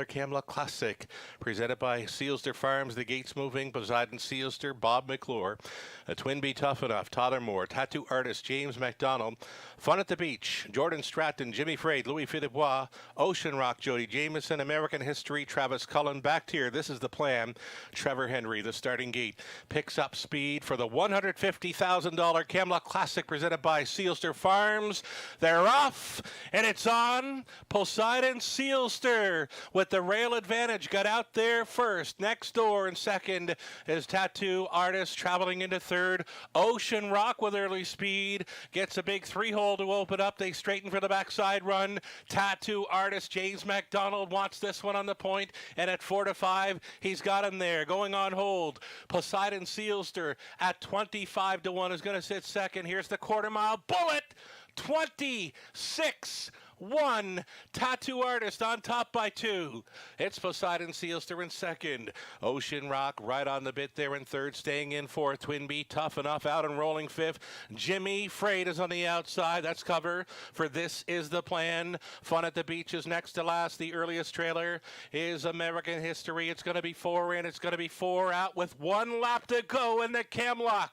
Camluck Classic, presented by Sealster Farms, The Gates Moving, Poseidon Sealster, Bob McClure, a Twin Be Tough Enough, Tyler Moore, Tattoo Artist, James MacDonald, Fun at the Beach, Jordan Stratton, Jimmy Frade, Louis Philippois, Ocean Rock, Jody Jameson, American History, Travis Cullen, back tier, this is the plan, Trevor Henry, the starting gate, picks up speed for the $150,000 Camluck Classic, presented by Sealster Farms. They're off, and it's on Poseidon Sealster with the rail advantage. Got out there first. Next door in second is Tattoo Artist, traveling into third. Ocean Rock with early speed gets a big three-hole to open up. They straighten for the backside run. Tattoo Artist, James MacDonald wants this one on the point, and at 4 to 5, he's got him there. Going on hold, Poseidon Sealster at 25 to 1 is going to sit second. Here's the quarter mile bullet. 26-1. Tattoo Artist on top by 2. It's Poseidon Sealster in second. Ocean Rock right on the bit there in third. Staying in fourth. Twin Be Tough Enough out and rolling fifth. Jimmy Frade is on the outside. That's cover for This Is the Plan. Fun at the Beach is next to last. The earliest trailer is American History. It's going to be 4 in. It's going to be 4 out with 1 lap to go in the Camluck.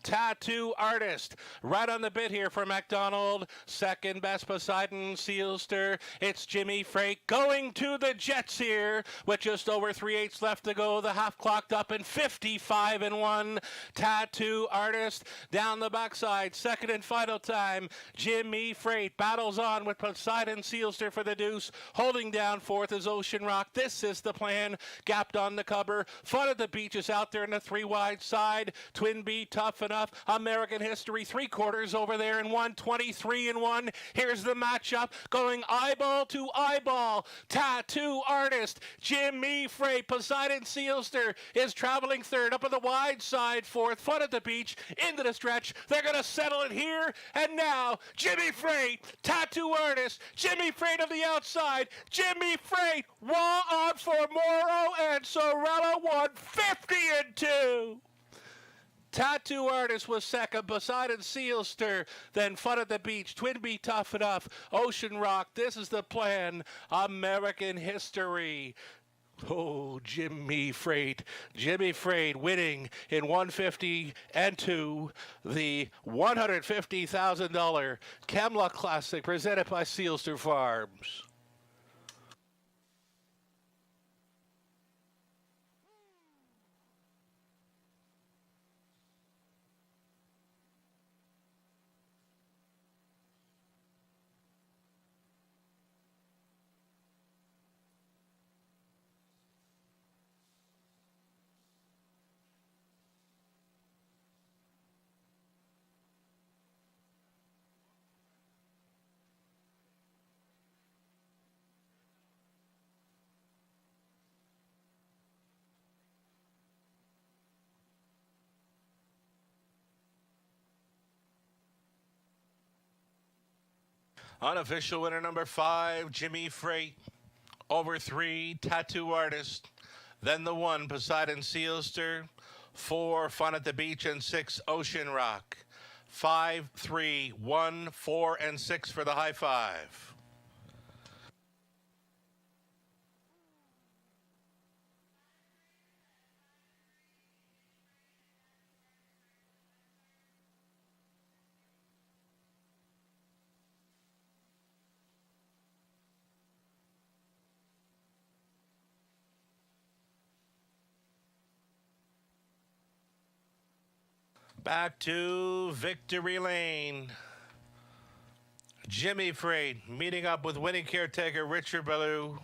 Tattoo Artist right on the bit here for MacDonald. Second best Poseidon Sealster. It's Jimmy Frade going to the Jets here with just over 3/8 left to go. The half clocked up in 55 and 1. Tattoo Artist down the backside. Second and final time. Jimmy Frade battles on with Poseidon Sealster for the deuce. Holding down fourth is Ocean Rock. This is the plan. Gapped on the cover. Fun at the Beach is out there in the 3 wide side. Twin Be Tough Enough. American History 3/4 over there in 123 and 1. Here's the matchup going eyeball to eyeball. Tattoo Artist, Jimmy Frade, Poseidon Sealster is traveling third. Up on the wide side fourth. Fun at the Beach into the stretch. They're going to settle it here and now. Jimmy Frade, Tattoo Artist, Jimmy Frade on the outside. Jimmy Frade raw on for Morrow and Sorella 150 and 2. Tattoo Artist was second, Poseidon Sealster, then Fun at the Beach, Twin Be Tough Enough, Ocean Rock, This Is the Plan, American History. Oh, Jimmy Frade winning in 150 and 2, the $150,000 Camluck Classic presented by Sealster Farms. Unofficial winner number 5, Jimmy Frade. Over 3, Tattoo Artist. Then the 1, Poseidon Sealster. 4, Fun at the Beach. And 6, Ocean Rock. 5, 3, 1, 4, and 6 for the high five. Back to victory lane. Jimmy Frade meeting up with winning caretaker Richard Ballou.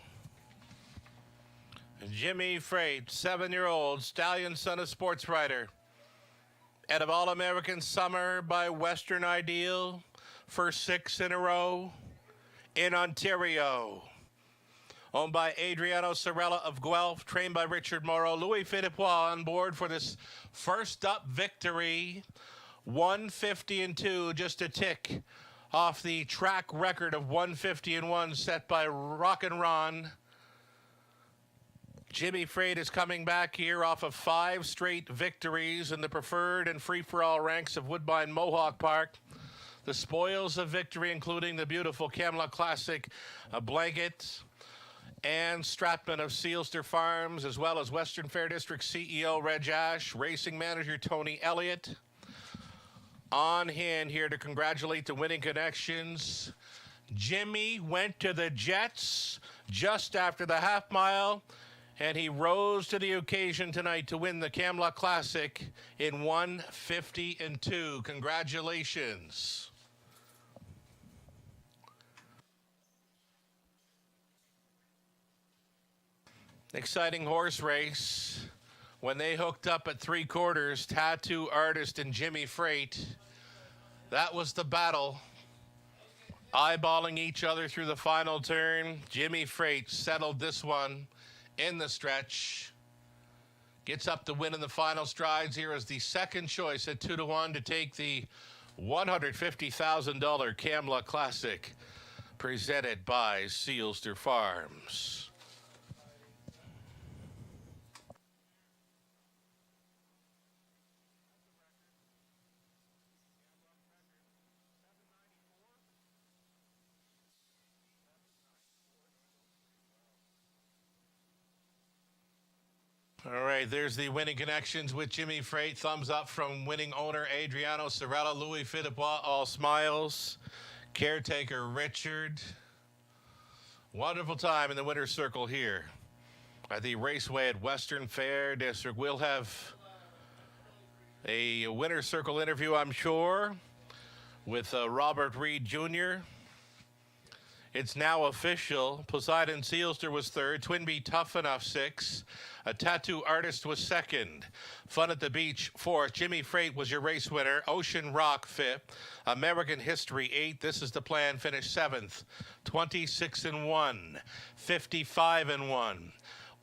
Jimmy Frade, 7-year-old stallion, son of sports writer. Out of All-American Summer by Western Ideal for 6 in a row in Ontario. Owned by Adriano Sorella of Guelph, trained by Richard Morrow. Louis Philippois on board for this first up victory. 150 and 2, just a tick off the track record of 150 and 1 set by Rock and Ron. Jimmy Frade is coming back here off of 5 straight victories in the preferred and free-for-all ranks of Woodbine Mohawk Park. The spoils of victory, including the beautiful Camluck Classic blanket and Stratman of Sealster Farms, as well as Western Fair District CEO Reg Ash, racing manager Tony Elliott. On hand here to congratulate the winning connections. Jimmy went to the Jets just after the half mile, and he rose to the occasion tonight to win the Camluck Classic in 1:50.2. Congratulations. Exciting horse race. When they hooked up at 3/4, Tattoo Artist and Jimmy Freight, that was the battle. Eyeballing each other through the final turn. Jimmy Freight settled this one in the stretch. Gets up to win in the final strides here as the second choice at 2-1 to take the $150,000 Camluck Classic presented by Sealster Farms. All right, there's the winning connections with Jimmy Freight. Thumbs up from winning owner Adriano Sorella, Louis Philippe, all smiles. Caretaker Richard. Wonderful time in the winner's circle here at the Raceway at Western Fair District. We'll have a winner's circle interview, I'm sure, with Robert Reed Jr. It's now official. Poseidon Sealster was third. Twinbee Tough Enough 6. A Tattoo Artist was second. Fun at the Beach 4th. Jimmy Freight was your race winner. Ocean Rock 5th. American History 8th. This is the plan. Finished 7th. 26-1. 55-1.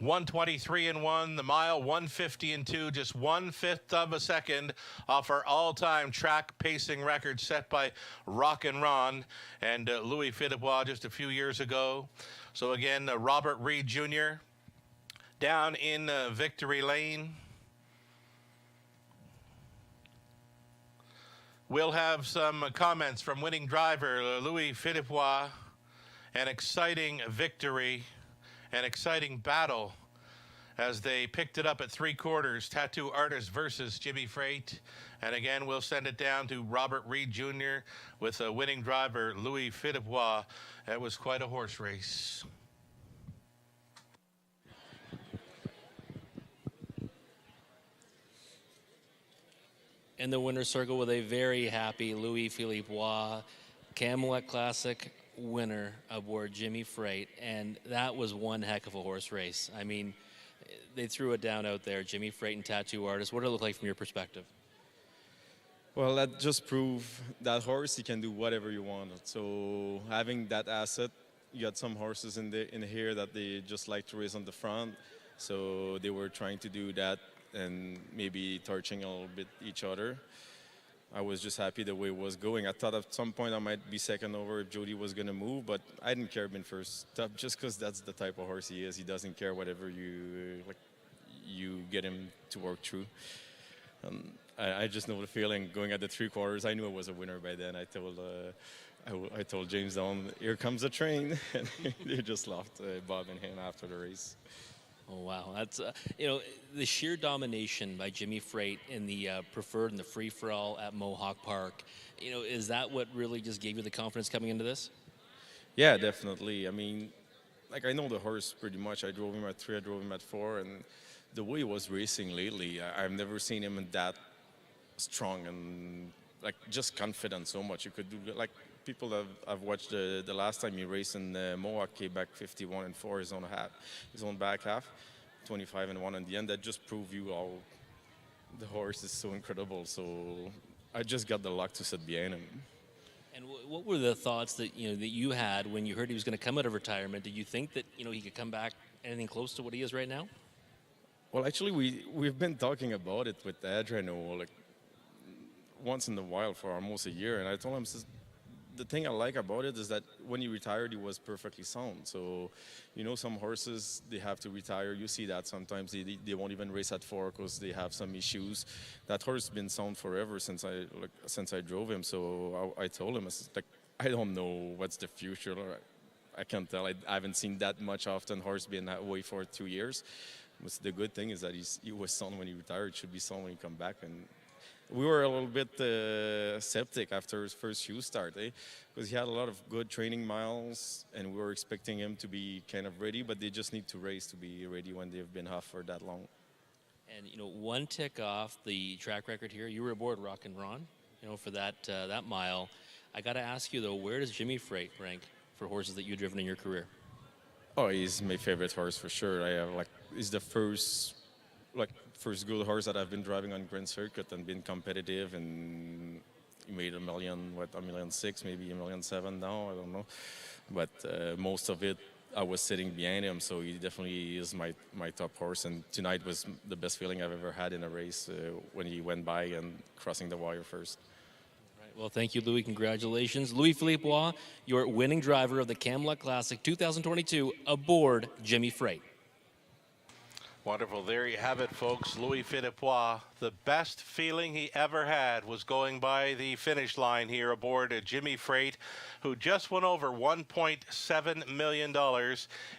123-1, the mile 150-2, just 1/5 of a second off our all-time track pacing record set by Rock and Ron and Louis Philippe just a few years ago. So again, Robert Reed Jr. down in Victory Lane. We'll have some comments from winning driver Louis Philippe. An exciting victory. An exciting battle as they picked it up at 3/4, Tattoo Artist versus Jimmy Freight. And again, we'll send it down to Robert Reed Jr. with a winning driver, Louis Philippe. That was quite a horse race. In the winner's circle with a very happy Louis Philippe, Camluck Classic winner aboard Jimmy Freight, and that was one heck of a horse race. I mean, they threw it down out there, Jimmy Freight and Tattoo Artist. What did it look like from your perspective? Well, that just proved that horse, he can do whatever you want. So having that asset, you got some horses in here that they just like to race on the front. So they were trying to do that and maybe torching a little bit each other. I was just happy the way it was going. I thought at some point I might be second over if Jody was going to move, but I didn't care being first up just because that's the type of horse he is. He doesn't care whatever you get him to work through. I just know the feeling going at the 3/4. I knew it was a winner by then. I told James Down, here comes the train. And they just laughed, Bob and him, after the race. Oh, wow. That's, the sheer domination by Jimmy Freight in the preferred and the free-for-all at Mohawk Park, is that what really just gave you the confidence coming into this? Yeah, definitely. I mean, I know the horse pretty much. I drove him at 3, I drove him at 4, and the way he was racing lately, I've never seen him that strong and, just confident so much. You could do, people have watched the last time he raced in Mohawk, came back 51-4, his own back half, 25-1 in the end. That just proved you all the horse is so incredible. So I just got the luck to sit behind him. And what were the thoughts that you had when you heard he was going to come out of retirement? Did you think that he could come back anything close to what he is right now? Well, actually, we've been talking about it with Adriano once in a while for almost a year, and I told him, the thing I like about it is that when he retired, he was perfectly sound. So, some horses, they have to retire. You see that sometimes they won't even race at 4 because they have some issues. That horse has been sound forever since I drove him. So I told him, I don't know what's the future. I can't tell. I haven't seen that much often horse being away for 2 years. But the good thing is that he was sound when he retired. It should be sound when he come back. And we were a little bit skeptic after his first few start, because he had a lot of good training miles, and we were expecting him to be kind of ready. But they just need to race to be ready when they've been off for that long. And one tick off the track record here. You were aboard Rock and Ron, for that mile. I got to ask you though, where does Jimmy Freight rank for horses that you've driven in your career? Oh, he's my favorite horse for sure. He's the first good horse that I've been driving on Grand Circuit and been competitive, and he made $1.6 million, maybe $1.7 million now, I don't know. But most of it, I was sitting behind him, so he definitely is my top horse. And tonight was the best feeling I've ever had in a race when he went by and crossing the wire first. Right, well, thank you, Louis. Congratulations. Louis-Philippe Roy, your winning driver of the Camluck Classic 2022 aboard Jimmy Freight. Wonderful. There you have it, folks. Louis-Philippe Roy, the best feeling he ever had was going by the finish line here aboard Jimmy Freight, who just went over $1.7 million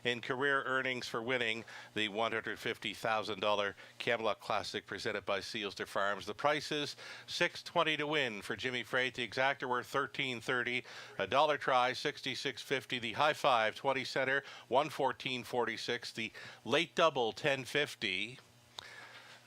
in career earnings for winning the $150,000 Camluck Classic presented by Sealster Farms. The price is $620 to win for Jimmy Freight. The exacta were $13.30. A dollar try, $66.50. The high five, 20 center, $114.46. The late double, $10.50.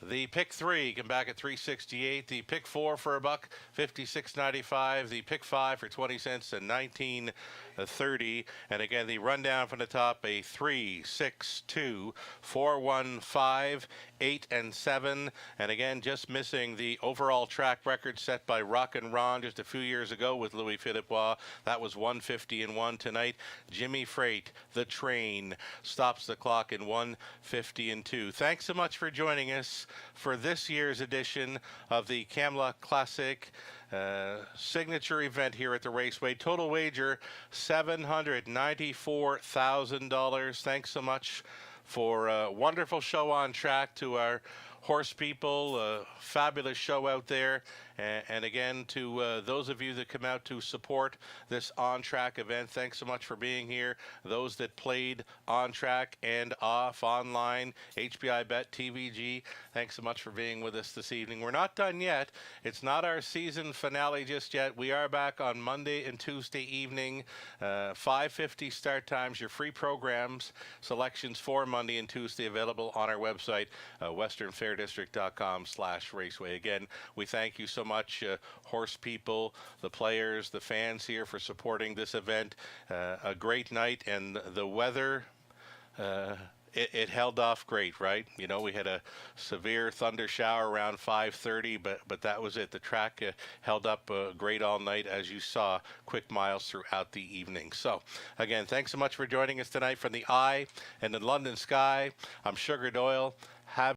The pick 3 come back at $3.68. The pick 4 for $1, $56.95. The pick 5 for 20 cents and $19.30. And again, the rundown from the top: a 3, 6, 2, 4, 1, 5, 8, and 7. And again, just missing the overall track record set by Rock and Ron just a few years ago with Louis-Philippe Roy. That was 150-1. Tonight, Jimmy Freight, the train, stops the clock in 150-2. Thanks so much for joining us for this year's edition of the Camluck Classic signature event here at the Raceway. Total wager $794,000. Thanks so much for a wonderful show on track to our horse people. A fabulous show out there. And again, to those of you that come out to support this on-track event, thanks so much for being here. Those that played on-track and off online, HBI Bet, TVG, thanks so much for being with us this evening. We're not done yet. It's not our season finale just yet. We are back on Monday and Tuesday evening, 5:50 start times. Your free programs, selections for Monday and Tuesday available on our website, westernfairdistrict.com/raceway. Again, we thank you so much, horse people, the players, the fans here, for supporting this event. A great night, and the weather, it held off great, right? We had a severe thunder shower around 5:30, but that was it. The track held up great all night, as you saw, quick miles throughout the evening. So again, thanks so much for joining us tonight from the Eye and the London Sky. I'm Sugar Doyle. Have